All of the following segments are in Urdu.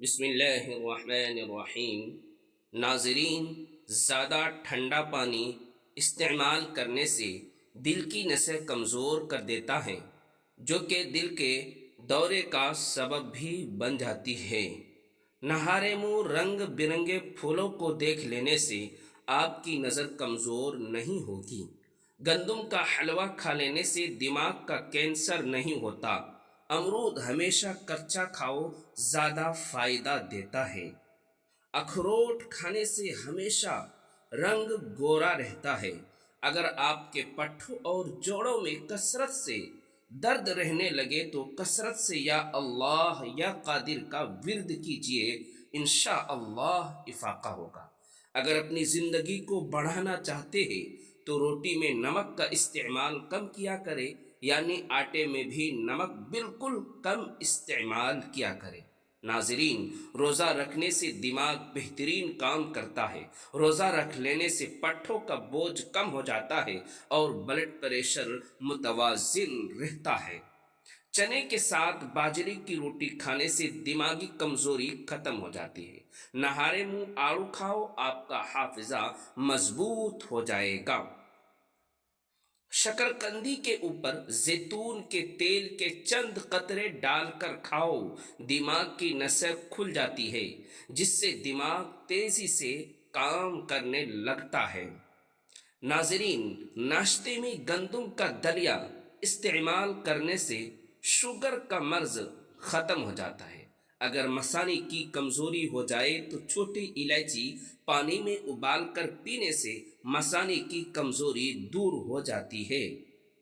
بسم اللہ الرحمن الرحیم۔ ناظرین، زیادہ ٹھنڈا پانی استعمال کرنے سے دل کی نسیں کمزور کر دیتا ہے، جو کہ دل کے دورے کا سبب بھی بن جاتی ہے۔ نہارے منہ رنگ برنگے پھولوں کو دیکھ لینے سے آپ کی نظر کمزور نہیں ہوگی۔ گندم کا حلوہ کھا لینے سے دماغ کا کینسر نہیں ہوتا۔ امرود ہمیشہ کچا کھاؤ، زیادہ فائدہ دیتا ہے۔ اخروٹ کھانے سے ہمیشہ رنگ گورا رہتا ہے۔ اگر آپ کے پٹھوں اور جوڑوں میں کثرت سے درد رہنے لگے تو کثرت سے یا اللہ یا قادر کا ورد کیجئے، انشاءاللہ افاقہ ہوگا۔ اگر اپنی زندگی کو بڑھانا چاہتے ہیں تو روٹی میں نمک کا استعمال کم کیا کرے، یعنی آٹے میں بھی نمک بالکل کم استعمال کیا کرے۔ ناظرین، روزہ رکھنے سے دماغ بہترین کام کرتا ہے۔ روزہ رکھ لینے سے پٹھوں کا بوجھ کم ہو جاتا ہے اور بلڈ پریشر متوازن رہتا ہے۔ چنے کے ساتھ باجرے کی روٹی کھانے سے دماغی کمزوری ختم ہو جاتی ہے۔ نہارے منہ آڑو کھاؤ، آپ کا حافظہ مضبوط ہو جائے گا۔ شکرقندی کے اوپر زیتون کے تیل کے چند قطرے ڈال کر کھاؤ، دماغ کی نسیں کھل جاتی ہے، جس سے دماغ تیزی سے کام کرنے لگتا ہے۔ ناظرین، ناشتے میں گندم کا دلیا استعمال کرنے سے شوگر کا مرض ختم ہو جاتا ہے۔ اگر مثانے کی کمزوری ہو جائے تو چھوٹی الائچی پانی میں ابال کر پینے سے مثانے کی کمزوری دور ہو جاتی ہے۔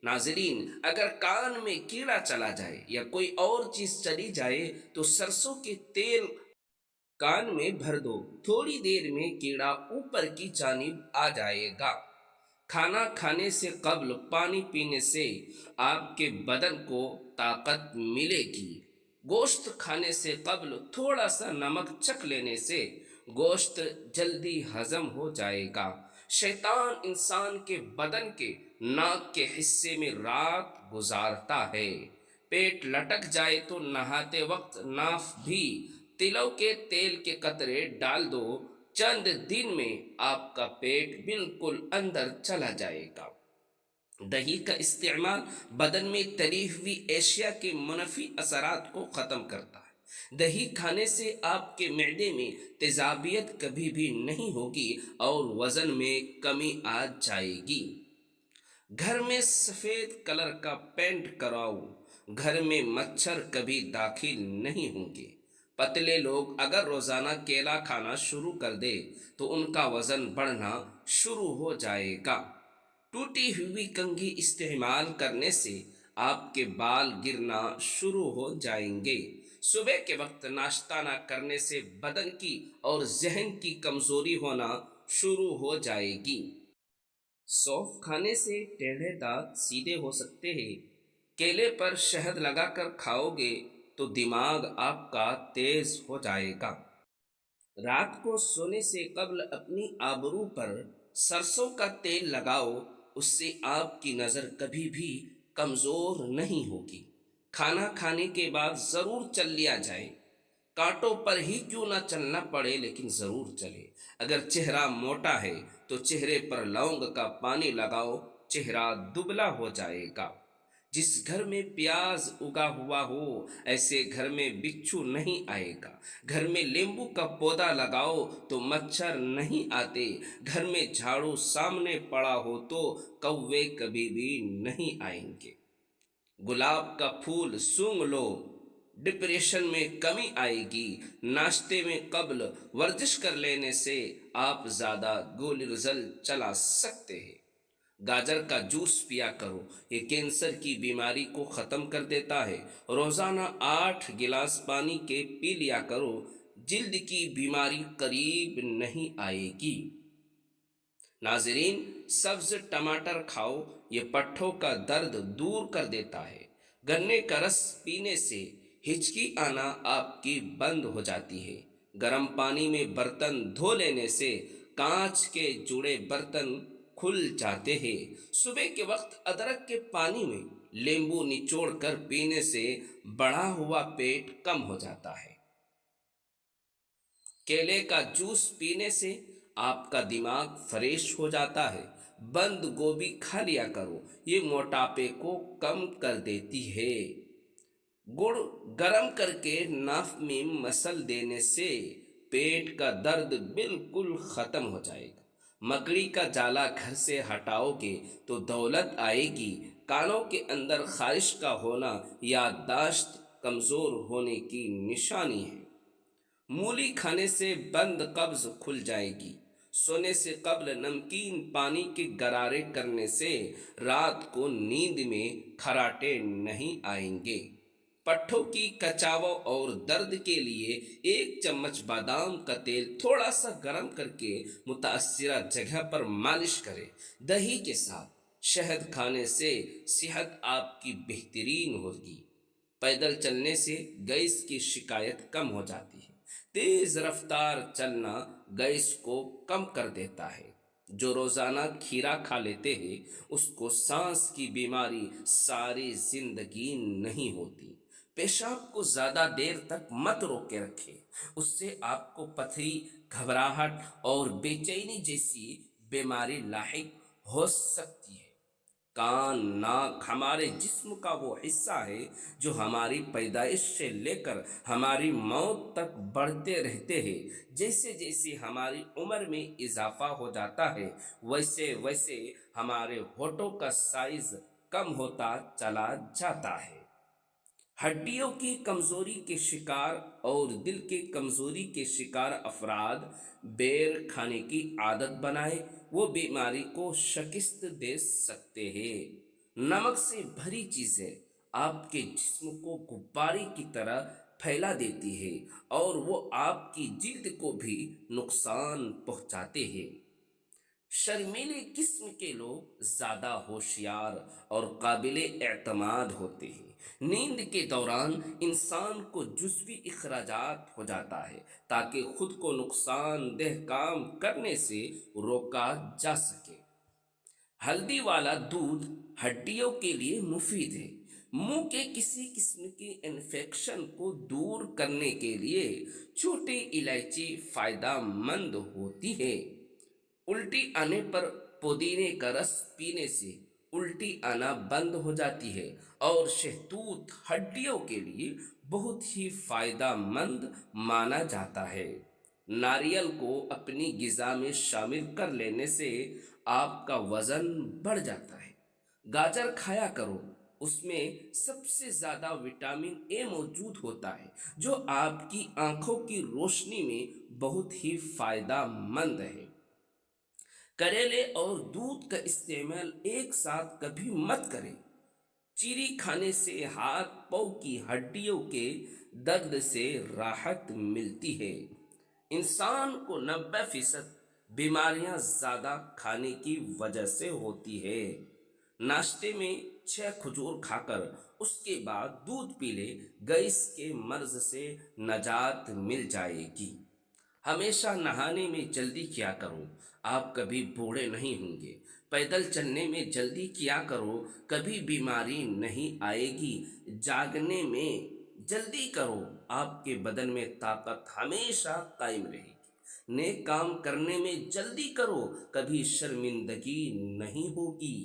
ناظرین، اگر کان میں کیڑا چلا جائے یا کوئی اور چیز چلی جائے تو سرسوں کے تیل کان میں بھر دو، تھوڑی دیر میں کیڑا اوپر کی جانب آ جائے گا۔ کھانا کھانے سے قبل پانی پینے سے آپ کے بدن کو طاقت ملے گی۔ گوشت کھانے سے قبل تھوڑا سا نمک چکھ لینے سے گوشت جلدی ہضم ہو جائے گا۔ شیطان انسان کے بدن کے ناک کے حصے میں رات گزارتا ہے۔ پیٹ لٹک جائے تو نہاتے وقت ناف بھی تلوں کے تیل کے قطرے ڈال دو، چند دن میں آپ کا پیٹ بالکل اندر چلا جائے گا۔ دہی کا استعمال بدن میں تلی ہوئی اشیاء کے منفی اثرات کو ختم کرتا ہے۔ دہی کھانے سے آپ کے معدے میں تیزابیت کبھی بھی نہیں ہوگی اور وزن میں کمی آ جائے گی۔ گھر میں سفید کلر کا پینٹ کراؤ، گھر میں مچھر کبھی داخل نہیں ہوں گے۔ پتلے لوگ اگر روزانہ کیلا کھانا شروع کر دے تو ان کا وزن بڑھنا شروع ہو جائے گا۔ ٹوٹی ہوئی کنگھی استعمال کرنے سے آپ کے بال گرنا شروع ہو جائیں گے۔ صبح کے وقت ناشتہ نہ کرنے سے بدن کی اور ذہن کی کمزوری ہونا شروع ہو جائے گی۔ سونف کھانے سے ٹیڑھے دانت سیدھے ہو سکتے ہیں۔ کیلے پر شہد لگا کر کھاؤ گے تو دماغ آپ کا تیز ہو جائے گا۔ رات کو سونے سے قبل اپنی آبرو پر سرسوں کا تیل لگاؤ، اس سے آپ کی نظر کبھی بھی کمزور نہیں ہوگی۔ کھانا کھانے کے بعد ضرور چل لیا جائے، کانٹوں پر ہی کیوں نہ چلنا پڑے لیکن ضرور چلے۔ اگر چہرہ موٹا ہے تو چہرے پر لونگ کا پانی لگاؤ، چہرہ دبلا ہو جائے گا۔ جس گھر میں پیاز اگا ہوا ہو، ایسے گھر میں بچھو نہیں آئے گا۔ گھر میں لیمبو کا پودا لگاؤ تو مچھر نہیں آتے۔ گھر میں جھاڑو سامنے پڑا ہو تو کوے کبھی بھی نہیں آئیں گے۔ گلاب کا پھول سونگھ لو، ڈپریشن میں کمی آئے گی۔ ناشتے میں قبل ورزش کر لینے سے آپ زیادہ گول رزل چلا سکتے ہیں۔ گاجر کا جوس پیا کرو، یہ کینسر کی بیماری کو ختم کر دیتا ہے۔ روزانہ 8 گلاس پانی کے پی لیا کرو، جلد کی بیماری قریب نہیں آئے گی۔ ناظرین، سبز ٹماٹر کھاؤ، یہ پٹھوں کا درد دور کر دیتا ہے۔ گنے کا رس پینے سے ہچکی آنا آپ کی بند ہو جاتی ہے۔ گرم پانی میں برتن دھو لینے سے کانچ کے جڑے برتن کھل جاتے ہیں۔ صبح کے وقت ادرک کے پانی میں لیمبو نچوڑ کر پینے سے بڑھا ہوا پیٹ کم ہو جاتا ہے۔ کیلے کا جوس پینے سے آپ کا دماغ فریش ہو جاتا ہے۔ بند گوبھی کھا لیا کرو، یہ موٹاپے کو کم کر دیتی ہے۔ گڑ گرم کر کے ناف میں مسل دینے سے پیٹ کا درد بالکل ختم ہو جائے گا۔ مکڑی کا جالا گھر سے ہٹاؤ گے تو دولت آئے گی۔ کانوں کے اندر خارش کا ہونا یادداشت کمزور ہونے کی نشانی ہے۔ مولی کھانے سے بند قبض کھل جائے گی۔ سونے سے قبل نمکین پانی کے غرارے کرنے سے رات کو نیند میں کھراٹے نہیں آئیں گے۔ پٹھوں کی کچاو اور درد کے لیے 1 چمچ بادام کا تیل تھوڑا سا گرم کر کے متاثرہ جگہ پر مالش کرے۔ دہی کے ساتھ شہد کھانے سے صحت آپ کی بہترین ہوگی۔ پیدل چلنے سے گیس کی شکایت کم ہو جاتی ہے۔ تیز رفتار چلنا گیس کو کم کر دیتا ہے۔ جو روزانہ کھیرا کھا لیتے ہیں اس کو سانس کی بیماری ساری زندگی نہیں ہوتی۔ پیشاب کو زیادہ دیر تک مت روکے رکھے، اس سے آپ کو پتھری، گھبراہٹ اور بے چینی جیسی بیماری لاحق ہو سکتی ہے۔ کان، ناک ہمارے جسم کا وہ حصہ ہے جو ہماری پیدائش سے لے کر ہماری موت تک بڑھتے رہتے ہیں۔ جیسے جیسے ہماری عمر میں اضافہ ہو جاتا ہے ویسے ویسے ہمارے ہونٹوں کا سائز کم ہوتا چلا جاتا ہے۔ ہڈیوں کی کمزوری کے شکار اور دل کے کمزوری کے شکار افراد بیر کھانے کی عادت بنائیں، وہ بیماری کو شکست دے سکتے ہیں۔ نمک سے بھری چیزیں آپ کے جسم کو غبارے کی طرح پھیلا دیتی ہے اور وہ آپ کی جلد کو بھی نقصان پہنچاتے ہیں۔ شرمیلے قسم کے لوگ زیادہ ہوشیار اور قابل اعتماد ہوتے ہیں۔ نیند کے دوران انسان کو جزوی اخراجات ہو جاتا ہے تاکہ خود کو نقصان دہ کام کرنے سے روکا جا سکے۔ ہلدی والا دودھ ہڈیوں کے لیے مفید ہے۔ منہ کے کسی قسم کی انفیکشن کو دور کرنے کے لیے چھوٹی الائچی فائدہ مند ہوتی ہے۔ الٹی آنے پر پودینے کا رس پینے سے الٹی آنا بند ہو جاتی ہے اور شہتوت ہڈیوں کے لیے بہت ہی فائدہ مند مانا جاتا ہے۔ ناریل کو اپنی غذا میں شامل کر لینے سے آپ کا وزن بڑھ جاتا ہے۔ گاجر کھایا کرو، اس میں سب سے زیادہ وٹامن اے موجود ہوتا ہے جو آپ کی آنکھوں کی روشنی میں بہت ہی فائدہ مند ہے۔ کریلے اور دودھ کا استعمال ایک ساتھ کبھی مت کریں۔ چیری کھانے سے ہاتھ پاؤں کی ہڈیوں کے درد سے راحت ملتی ہے۔ انسان کو 90% بیماریاں زیادہ کھانے کی وجہ سے ہوتی ہے۔ ناشتے میں 6 کھجور کھا کر اس کے بعد دودھ پی لے، گیس کے مرض سے نجات مل جائے گی۔ ہمیشہ نہانے میں جلدی کیا کرو، آپ کبھی بوڑھے نہیں ہوں گے۔ پیدل چلنے میں جلدی کیا کرو، کبھی بیماری نہیں آئے گی۔ جاگنے میں جلدی کرو، آپ کے بدن میں طاقت ہمیشہ قائم رہے گی۔ نیک کام کرنے میں جلدی کرو، کبھی شرمندگی نہیں ہوگی۔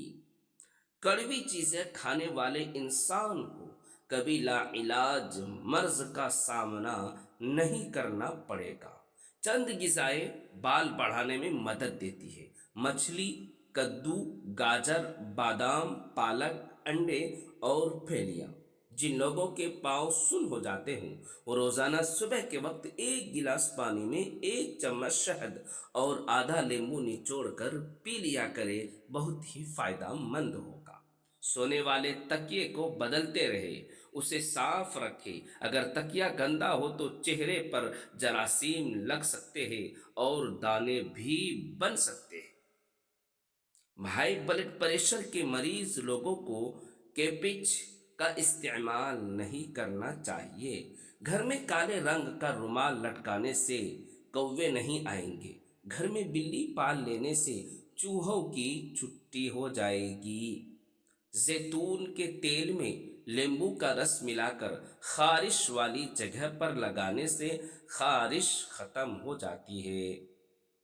کڑوی چیزیں کھانے والے انسان کو کبھی لا علاج مرض کا سامنا نہیں کرنا پڑے گا۔ چند غذائیں بال بڑھانے میں مدد دیتی ہے۔ مچھلی، کدو، گاجر، بادام، پالک، انڈے اور پھلیاں۔ جن لوگوں کے پاؤں سن ہو جاتے ہوں وہ روزانہ صبح کے وقت 1 گلاس پانی میں 1 چمچ شہد اور آدھا لیمو نچوڑ کر پی لیا کرے، بہت ہی فائدہ مند ہوگا۔ سونے والے تکیے کو بدلتے رہے، اسے صاف رکھے۔ اگر تکیہ گندا ہو تو چہرے پر جراثیم لگ سکتے ہیں اور دانے بھی بن سکتے ہیں۔ ہائی بلڈ پریشر کے مریض لوگوں کو کیپچ کا استعمال نہیں کرنا چاہیے۔ گھر میں کالے رنگ کا رومال لٹکانے سے کوے نہیں آئیں گے۔ گھر میں بلی پال لینے سے چوہوں کی چھٹی ہو جائے گی۔ زیتون کے تیل میں لیمبو کا رس ملاکر خارش والی جگہ پر لگانے سے خارش ختم ہو جاتی ہے۔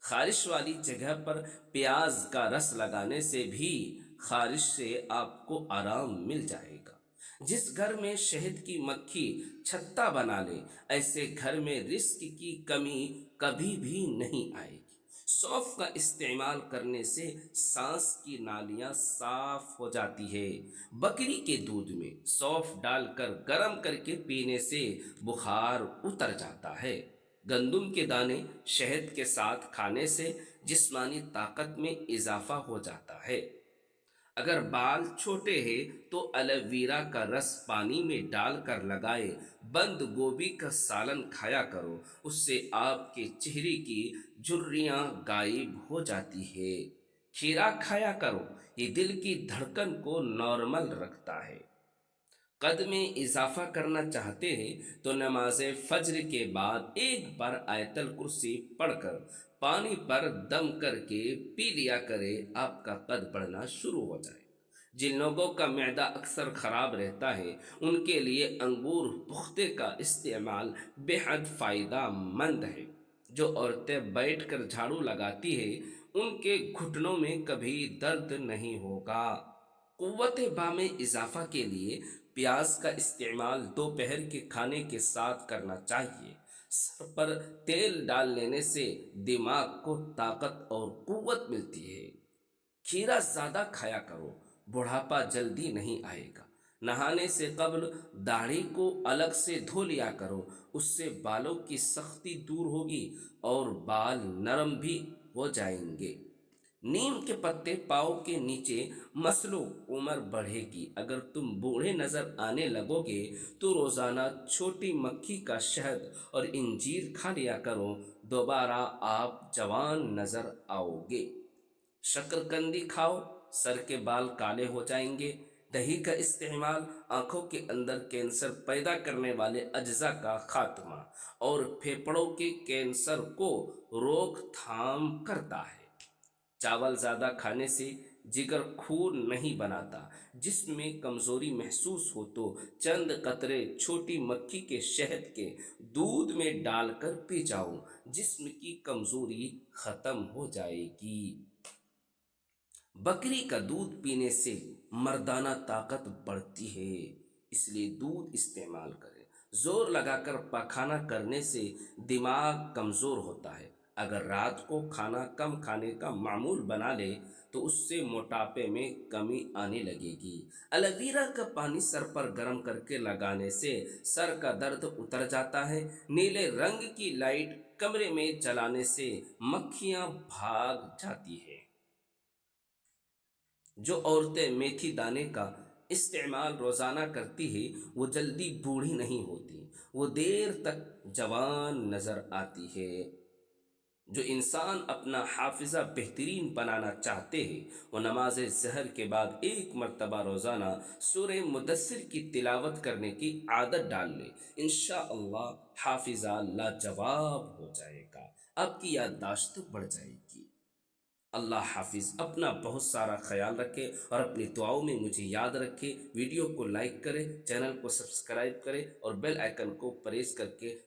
خارش والی جگہ پر پیاز کا رس لگانے سے بھی خارش سے آپ کو آرام مل جائے گا۔ جس گھر میں شہد کی مکھی چھتا بنا لے، ایسے گھر میں رزق کی کمی کبھی بھی نہیں آئے گی۔ سونف کا استعمال کرنے سے سانس کی نالیاں صاف ہو جاتی ہے۔ بکری کے دودھ میں سونف ڈال کر گرم کر کے پینے سے بخار اتر جاتا ہے۔ گندم کے دانے شہد کے ساتھ کھانے سے جسمانی طاقت میں اضافہ ہو جاتا ہے۔ اگر بال چھوٹے ہیں تو ایلوویرا کا رس پانی میں ڈال کر لگائے، بند گوبھی کا سالن کھایا کرو، اس سے آپ کے چہرے کی جھریاں غائب ہو جاتی ہے۔ کھیرا کھایا کرو، یہ دل کی دھڑکن کو نارمل رکھتا ہے۔ قد میں اضافہ کرنا چاہتے ہیں تو نماز فجر کے بعد ایک بار آیت الکرسی پڑھ کر پانی پر دم کر کے پی لیا کرے، آپ کا قد بڑھنا شروع ہو جائے۔ جن لوگوں کا معدہ اکثر خراب رہتا ہے، ان کے لیے انگور پختے کا استعمال بے حد فائدہ مند ہے۔ جو عورتیں بیٹھ کر جھاڑو لگاتی ہیں، ان کے گھٹنوں میں کبھی درد نہیں ہوگا۔ قوت با میں اضافہ کے لیے پیاز کا استعمال دوپہر کے کھانے کے ساتھ کرنا چاہیے۔ سر پر تیل ڈال لینے سے دماغ کو طاقت اور قوت ملتی ہے۔ کھیرا زیادہ کھایا کرو، بڑھاپا جلدی نہیں آئے گا۔ نہانے سے قبل داڑھی کو الگ سے دھو لیا کرو، اس سے بالوں کی سختی دور ہوگی اور بال نرم بھی ہو جائیں گے۔ نیم کے پتے پاؤں کے نیچے مس لو، عمر بڑھے گی۔ اگر تم بوڑھے نظر آنے لگو گے تو روزانہ چھوٹی مکھی کا شہد اور انجیر کھا لیا کرو، دوبارہ آپ جوان نظر آؤ گے۔ شکرکندی کھاؤ، سر کے بال کالے ہو جائیں گے۔ دہی کا استعمال آنکھوں کے اندر کینسر پیدا کرنے والے اجزاء کا خاتمہ اور پھیپھڑوں کے کینسر کو روک تھام کرتا ہے۔ چاول زیادہ کھانے سے جگر خون نہیں بناتا۔ جسم میں کمزوری محسوس ہو تو چند قطرے چھوٹی مکھی کے شہد کے دودھ میں ڈال کر پی جاؤ، جسم کی کمزوری ختم ہو جائے گی۔ بکری کا دودھ پینے سے مردانہ طاقت بڑھتی ہے، اس لیے دودھ استعمال کریں۔ زور لگا کر پاخانہ کرنے سے دماغ کمزور ہوتا ہے۔ اگر رات کو کھانا کم کھانے کا معمول بنا لے تو اس سے موٹاپے میں کمی آنے لگے گی۔ ایلوویرا کا پانی سر پر گرم کر کے لگانے سے سر کا درد اتر جاتا ہے۔ نیلے رنگ کی لائٹ کمرے میں جلانے سے مکھیاں بھاگ جاتی ہیں۔ جو عورتیں میتھی دانے کا استعمال روزانہ کرتی ہیں، وہ جلدی بوڑھی نہیں ہوتی، وہ دیر تک جوان نظر آتی ہے۔ جو انسان اپنا حافظہ بہترین بنانا چاہتے ہیں، وہ نماز ظہر کے بعد ایک مرتبہ روزانہ سورہ مدثر کی تلاوت کرنے کی عادت ڈال لے، انشاءاللہ حافظہ لاجواب ہو جائے گا، آپ کی یادداشت بڑھ جائے گی۔ اللہ حافظ۔ اپنا بہت سارا خیال رکھے اور اپنی دعاؤں میں مجھے یاد رکھے۔ ویڈیو کو لائک کرے، چینل کو سبسکرائب کرے اور بیل آئیکن کو پریس کر کے